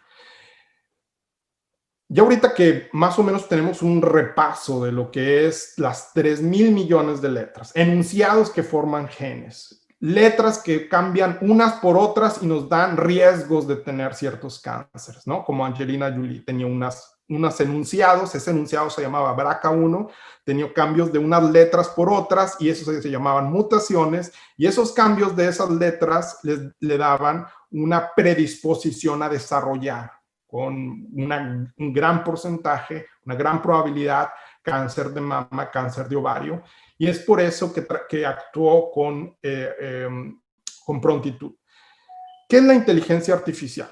Ya ahorita que más o menos tenemos un repaso de lo que es las 3,000 millones de letras, enunciados que forman genes, letras que cambian unas por otras y nos dan riesgos de tener ciertos cánceres, ¿no? Como Angelina Jolie tenía unos enunciados, ese enunciado se llamaba BRCA1, tenía cambios de unas letras por otras y eso se llamaban mutaciones, y esos cambios de esas letras le daban una predisposición a desarrollar con un gran porcentaje, una gran probabilidad, cáncer de mama, cáncer de ovario, y es por eso que actuó con prontitud. ¿Qué es la inteligencia artificial?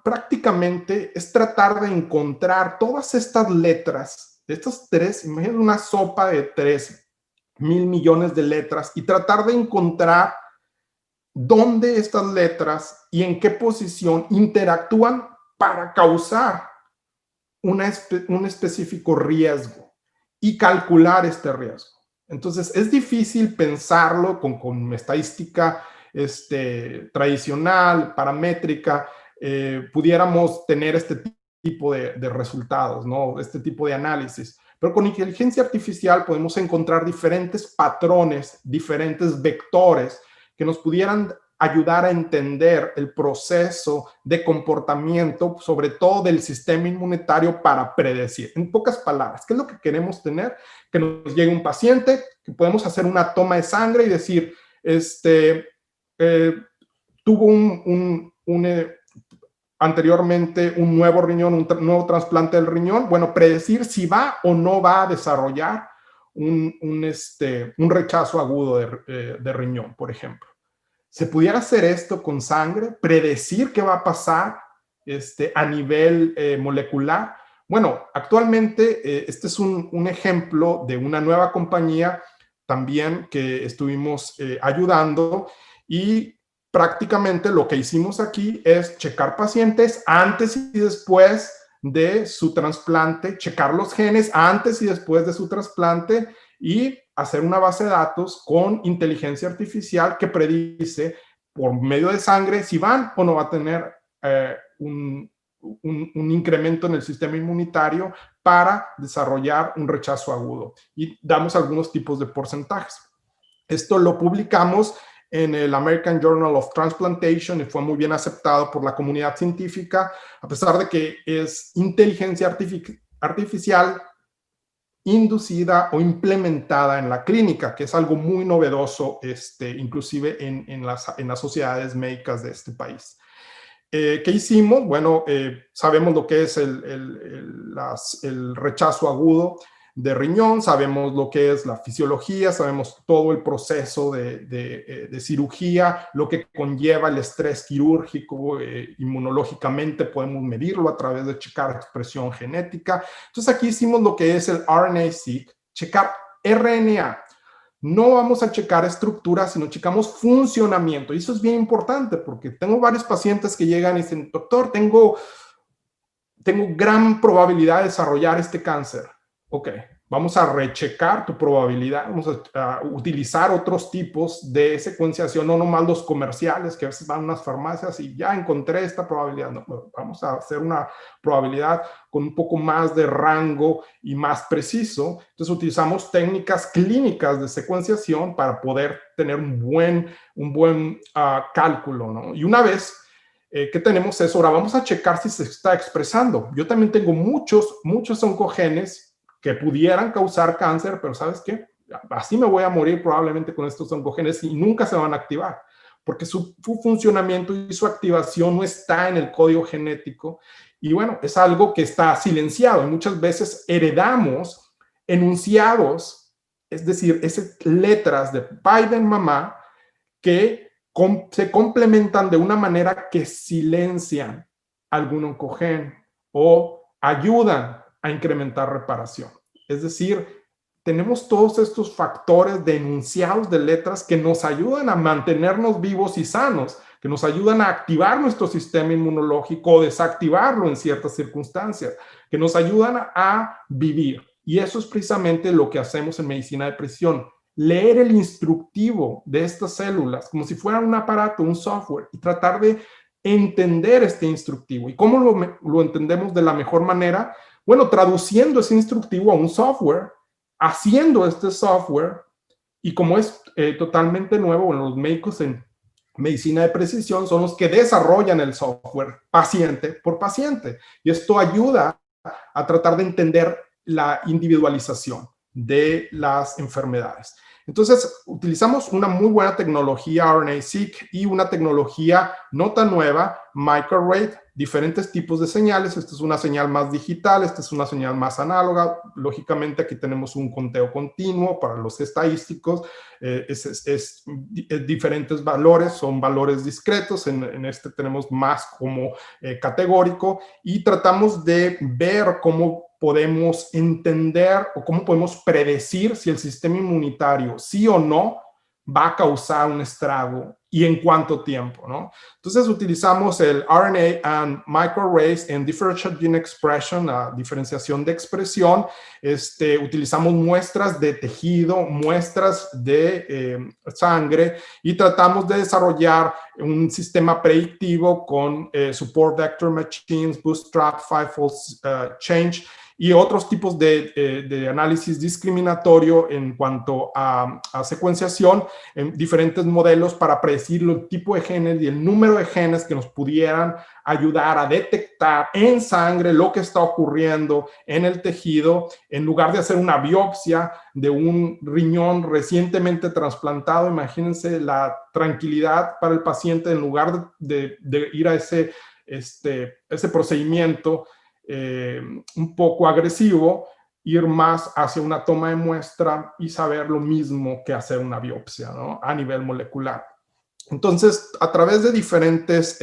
Prácticamente es tratar de encontrar todas estas letras, de estas 3, imagínate una sopa de 3,000 millones de letras, y tratar de encontrar dónde estas letras y en qué posición interactúan para causar un específico riesgo y calcular este riesgo. Entonces, es difícil pensarlo con estadística tradicional, paramétrica, pudiéramos tener este tipo de resultados, ¿no? Este tipo de análisis. Pero con inteligencia artificial podemos encontrar diferentes patrones, diferentes vectores que nos pudieran ayudar a entender el proceso de comportamiento, sobre todo del sistema inmunitario, para predecir. En pocas palabras, ¿qué es lo que queremos tener? Que nos llegue un paciente, que podemos hacer una toma de sangre y decir, tuvo anteriormente un nuevo riñón, un nuevo trasplante del riñón. Bueno, predecir si va o no va a desarrollar un rechazo agudo de riñón, por ejemplo. ¿Se pudiera hacer esto con sangre? ¿Predecir qué va a pasar a nivel molecular? Bueno, actualmente este es un ejemplo de una nueva compañía también que estuvimos ayudando, y prácticamente lo que hicimos aquí es checar pacientes antes y después de su trasplante, checar los genes antes y después de su trasplante y hacer una base de datos con inteligencia artificial que predice por medio de sangre si van o no va a tener un incremento en el sistema inmunitario para desarrollar un rechazo agudo. Y damos algunos tipos de porcentajes. Esto lo publicamos en el American Journal of Transplantation y fue muy bien aceptado por la comunidad científica, a pesar de que es inteligencia artificial inducida o implementada en la clínica, que es algo muy novedoso, inclusive en las sociedades médicas de este país. ¿Qué hicimos? Bueno, sabemos lo que es el rechazo agudo de riñón, sabemos lo que es la fisiología, sabemos todo el proceso de cirugía, lo que conlleva el estrés quirúrgico, inmunológicamente podemos medirlo a través de checar expresión genética. Entonces aquí hicimos lo que es el RNA-seq, checar RNA. No vamos a checar estructura, sino checamos funcionamiento. Y eso es bien importante porque tengo varios pacientes que llegan y dicen, doctor, tengo gran probabilidad de desarrollar este cáncer. Ok, vamos a rechecar tu probabilidad, vamos a utilizar otros tipos de secuenciación, no nomás los comerciales que a veces van a unas farmacias y ya encontré esta probabilidad. No, vamos a hacer una probabilidad con un poco más de rango y más preciso. Entonces utilizamos técnicas clínicas de secuenciación para poder tener un buen cálculo, ¿no? Y una vez que tenemos eso, ahora vamos a checar si se está expresando. Yo también tengo muchos oncogenes que pudieran causar cáncer, pero ¿sabes qué? Así me voy a morir probablemente con estos oncogenes y nunca se van a activar, porque su funcionamiento y su activación no está en el código genético. Y bueno, es algo que está silenciado y muchas veces heredamos enunciados, es decir, esas letras de papá y de mamá que se complementan de una manera que silencian algún oncogen o ayudan a incrementar reparación. Es decir, tenemos todos estos factores de enunciados de letras que nos ayudan a mantenernos vivos y sanos, que nos ayudan a activar nuestro sistema inmunológico o desactivarlo en ciertas circunstancias, que nos ayudan a vivir. Y eso es precisamente lo que hacemos en medicina de precisión. Leer el instructivo de estas células como si fuera un aparato, un software, y tratar de entender este instructivo. ¿Y cómo lo entendemos de la mejor manera? Bueno, traduciendo ese instructivo a un software, haciendo este software, y como es totalmente nuevo, bueno, los médicos en medicina de precisión son los que desarrollan el software paciente por paciente. Y esto ayuda a tratar de entender la individualización de las enfermedades. Entonces, utilizamos una muy buena tecnología RNA-seq y una tecnología no tan nueva, microarray, diferentes tipos de señales. Esta es una señal más digital, esta es una señal más análoga. Lógicamente, aquí tenemos un conteo continuo para los estadísticos. Diferentes valores, son valores discretos. En este tenemos más como categórico y tratamos de ver cómo podemos entender o cómo podemos predecir si el sistema inmunitario sí o no va a causar un estrago y en cuánto tiempo, ¿no? Entonces utilizamos el RNA and microarrays en differential gene expression, la diferenciación de expresión. Utilizamos muestras de tejido, muestras de sangre y tratamos de desarrollar un sistema predictivo con support vector machines, bootstrap, fivefold change y otros tipos de análisis discriminatorio en cuanto a secuenciación en diferentes modelos para predecir el tipo de genes y el número de genes que nos pudieran ayudar a detectar en sangre lo que está ocurriendo en el tejido, en lugar de hacer una biopsia de un riñón recientemente trasplantado. Imagínense la tranquilidad para el paciente en lugar de ir a ese procedimiento un poco agresivo, ir más hacia una toma de muestra y saber lo mismo que hacer una biopsia, ¿no? A nivel molecular. Entonces, a través de diferentes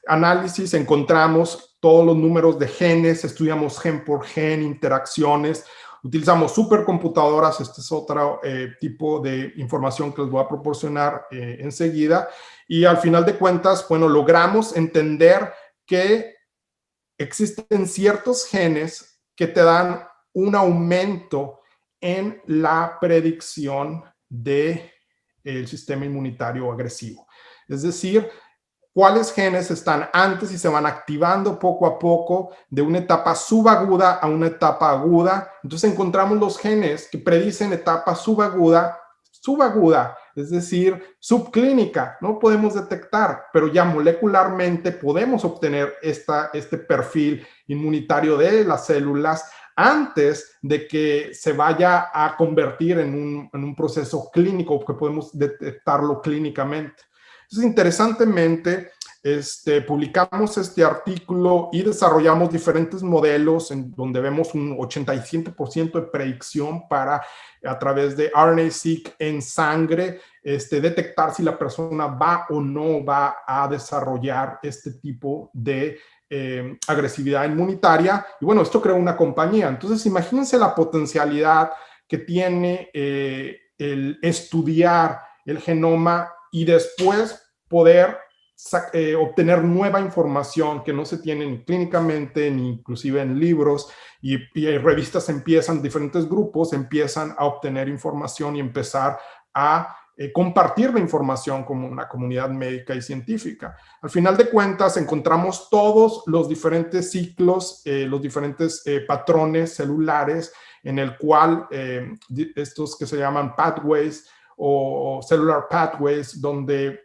análisis encontramos todos los números de genes, estudiamos gen por gen, interacciones, utilizamos supercomputadoras. Este es otro tipo de información que les voy a proporcionar enseguida. Y al final de cuentas, bueno, logramos entender que existen ciertos genes que te dan un aumento en la predicción del sistema inmunitario agresivo. Es decir, cuáles genes están antes y se van activando poco a poco de una etapa subaguda a una etapa aguda. Entonces encontramos los genes que predicen etapa subaguda, es decir, subclínica. No podemos detectar, pero ya molecularmente podemos obtener este perfil inmunitario de las células antes de que se vaya a convertir en un proceso clínico, que podemos detectarlo clínicamente. Entonces, interesantemente, publicamos este artículo y desarrollamos diferentes modelos en donde vemos un 85% de predicción para, a través de RNA-seq en sangre, detectar si la persona va o no va a desarrollar este tipo de agresividad inmunitaria. Y bueno, esto creó una compañía. Entonces, imagínense la potencialidad que tiene el estudiar el genoma y después poder obtener nueva información que no se tiene ni clínicamente ni inclusive en libros, y revistas empiezan, diferentes grupos empiezan a obtener información y empezar a compartir la información como una comunidad médica y científica. Al final de cuentas encontramos todos los diferentes ciclos, los diferentes patrones celulares en el cual estos que se llaman pathways o cellular pathways, donde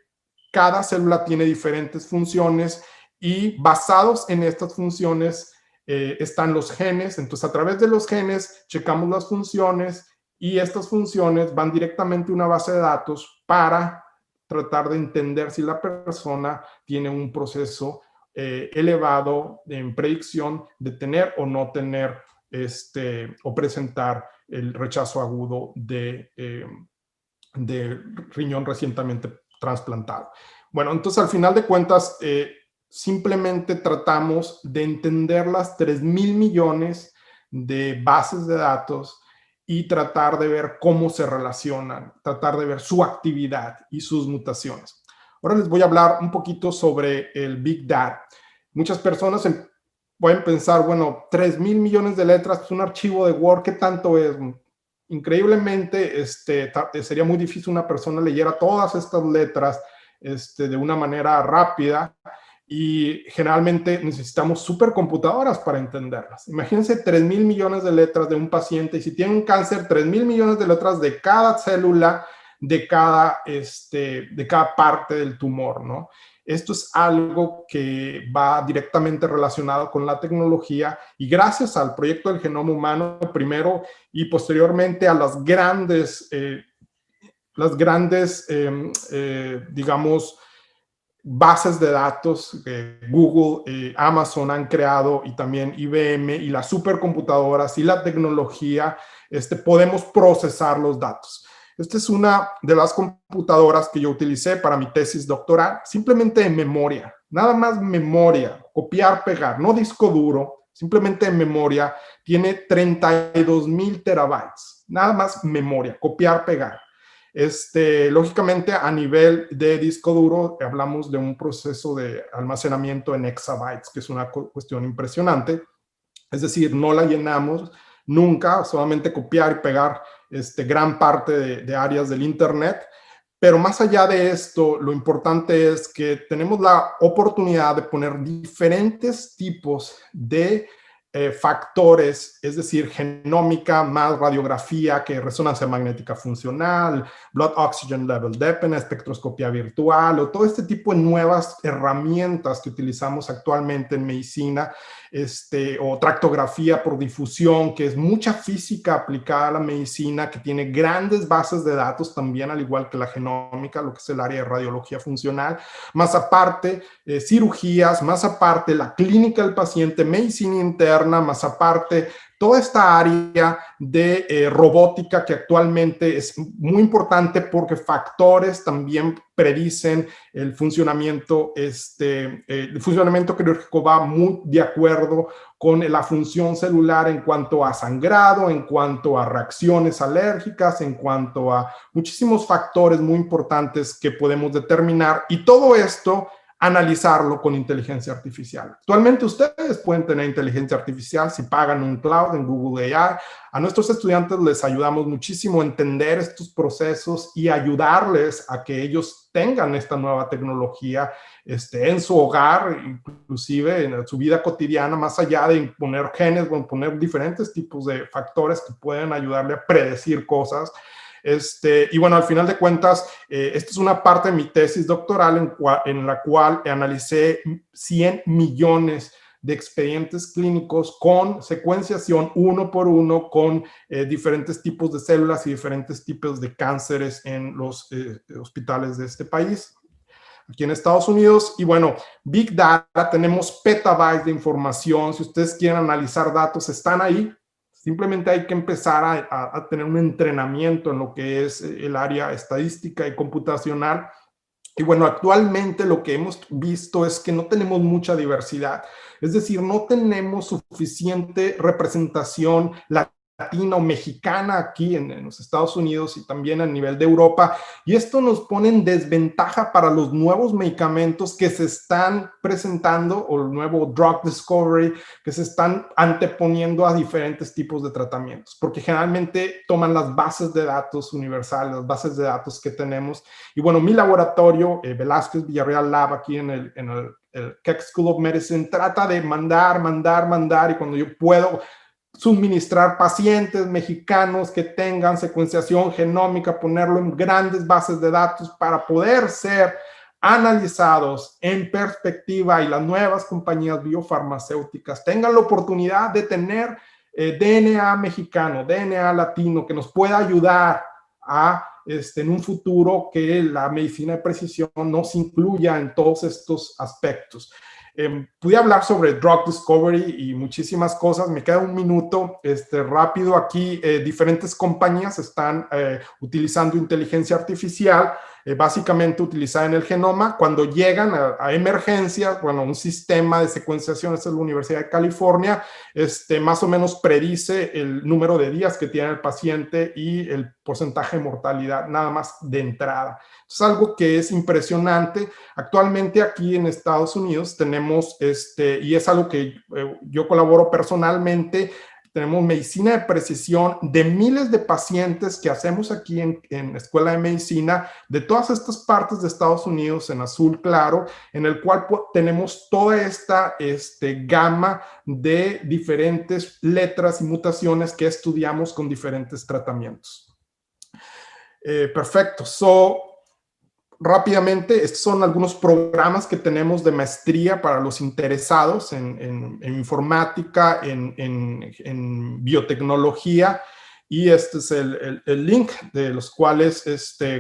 cada célula tiene diferentes funciones y basados en estas funciones están los genes. Entonces, a través de los genes checamos las funciones y estas funciones van directamente a una base de datos para tratar de entender si la persona tiene un proceso elevado en predicción de tener o no tener o presentar el rechazo agudo de riñón recientemente trasplantado. Bueno, entonces al final de cuentas, simplemente tratamos de entender las 3,000 millones de bases de datos y tratar de ver cómo se relacionan, tratar de ver su actividad y sus mutaciones. Ahora les voy a hablar un poquito sobre el Big Data. Muchas personas pueden pensar, bueno, 3,000 millones de letras, es un archivo de Word, ¿qué tanto es? Increíblemente, sería muy difícil una persona leyera todas estas letras de una manera rápida, y generalmente necesitamos supercomputadoras para entenderlas. Imagínense 3,000 millones de letras de un paciente, y si tiene un cáncer, 3,000 millones de letras de cada célula, de cada parte del tumor, ¿no? Esto es algo que va directamente relacionado con la tecnología, y gracias al proyecto del genoma humano primero y posteriormente a las grandes, digamos, bases de datos que Google, Amazon han creado, y también IBM, y las supercomputadoras y la tecnología, podemos procesar los datos. Esta es una de las computadoras que yo utilicé para mi tesis doctoral, simplemente en memoria, nada más memoria, copiar, pegar, no disco duro, simplemente en memoria. Tiene 32,000 terabytes, nada más memoria, copiar, pegar. Lógicamente, a nivel de disco duro, hablamos de un proceso de almacenamiento en exabytes, que es una cuestión impresionante. Es decir, no la llenamos nunca, solamente copiar y pegar gran parte de áreas del Internet. Pero más allá de esto, lo importante es que tenemos la oportunidad de poner diferentes tipos de factores, es decir, genómica más radiografía, que resonancia magnética funcional, blood oxygen level dependent, espectroscopía virtual, o todo este tipo de nuevas herramientas que utilizamos actualmente en medicina, o tractografía por difusión, que es mucha física aplicada a la medicina, que tiene grandes bases de datos también, al igual que la genómica, lo que es el área de radiología funcional, más aparte cirugías, más aparte la clínica del paciente, medicina interna, más aparte toda esta área de robótica que actualmente es muy importante porque factores también predicen el funcionamiento quirúrgico va muy de acuerdo con la función celular en cuanto a sangrado, en cuanto a reacciones alérgicas, en cuanto a muchísimos factores muy importantes que podemos determinar, y todo esto analizarlo con inteligencia artificial. Actualmente ustedes pueden tener inteligencia artificial si pagan un cloud en Google AI. A nuestros estudiantes les ayudamos muchísimo a entender estos procesos y ayudarles a que ellos tengan esta nueva tecnología en su hogar, inclusive en su vida cotidiana, más allá de imponer genes o imponer diferentes tipos de factores que pueden ayudarle a predecir cosas. Y bueno, al final de cuentas, esta es una parte de mi tesis doctoral en la cual analicé 100 millones de expedientes clínicos con secuenciación uno por uno con diferentes tipos de células y diferentes tipos de cánceres en los hospitales de este país, aquí en Estados Unidos. Y bueno, Big Data, tenemos petabytes de información. Si ustedes quieren analizar datos, están ahí. Simplemente hay que empezar a tener un entrenamiento en lo que es el área estadística y computacional. Y bueno, actualmente lo que hemos visto es que no tenemos mucha diversidad. Es decir, no tenemos suficiente representación latina o mexicana aquí en los Estados Unidos y también a nivel de Europa, y esto nos pone en desventaja para los nuevos medicamentos que se están presentando, o el nuevo drug discovery, que se están anteponiendo a diferentes tipos de tratamientos, porque generalmente toman las bases de datos universales, las bases de datos que tenemos. Y bueno, mi laboratorio, Velázquez Villarreal Lab, aquí en el Keck School of Medicine, trata de mandar, y cuando yo puedo suministrar pacientes mexicanos que tengan secuenciación genómica, ponerlo en grandes bases de datos para poder ser analizados en perspectiva, y las nuevas compañías biofarmacéuticas tengan la oportunidad de tener DNA mexicano, DNA latino, que nos pueda ayudar a en un futuro que la medicina de precisión nos incluya en todos estos aspectos. Pude hablar sobre drug discovery y muchísimas cosas. Me queda un minuto rápido aquí. Diferentes compañías están utilizando inteligencia artificial, básicamente utilizada en el genoma. Cuando llegan a emergencias, bueno, un sistema de secuenciación, esta es la Universidad de California, más o menos predice el número de días que tiene el paciente y el porcentaje de mortalidad nada más de entrada. Es algo que es impresionante. Actualmente aquí en Estados Unidos tenemos, y es algo que yo colaboro personalmente, tenemos medicina de precisión de miles de pacientes que hacemos aquí en Escuela de Medicina, de todas estas partes de Estados Unidos, en azul claro, en el cual tenemos toda esta gama de diferentes letras y mutaciones que estudiamos con diferentes tratamientos. Perfecto. Rápidamente, estos son algunos programas que tenemos de maestría para los interesados en informática, en biotecnología, y este es el link de los cuales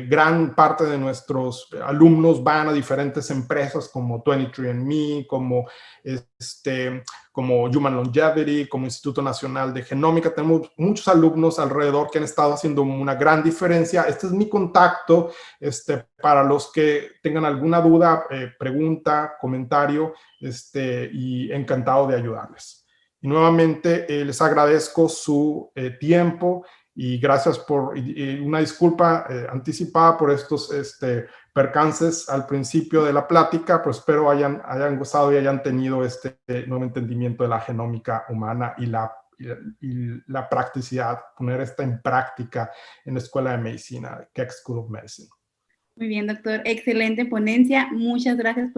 gran parte de nuestros alumnos van a diferentes empresas como 23andMe, como Human Longevity, como Instituto Nacional de Genómica. Tenemos muchos alumnos alrededor que han estado haciendo una gran diferencia. Este es mi contacto para los que tengan alguna duda, pregunta, comentario, y encantado de ayudarles. Y nuevamente les agradezco su tiempo, y gracias por una disculpa anticipada por estos percances al principio de la plática, pero espero hayan gozado y hayan tenido nuevo entendimiento de la genómica humana y la practicidad, poner esta en práctica en la Escuela de Medicina, Keck School of Medicine. Muy bien, doctor. Excelente ponencia. Muchas gracias.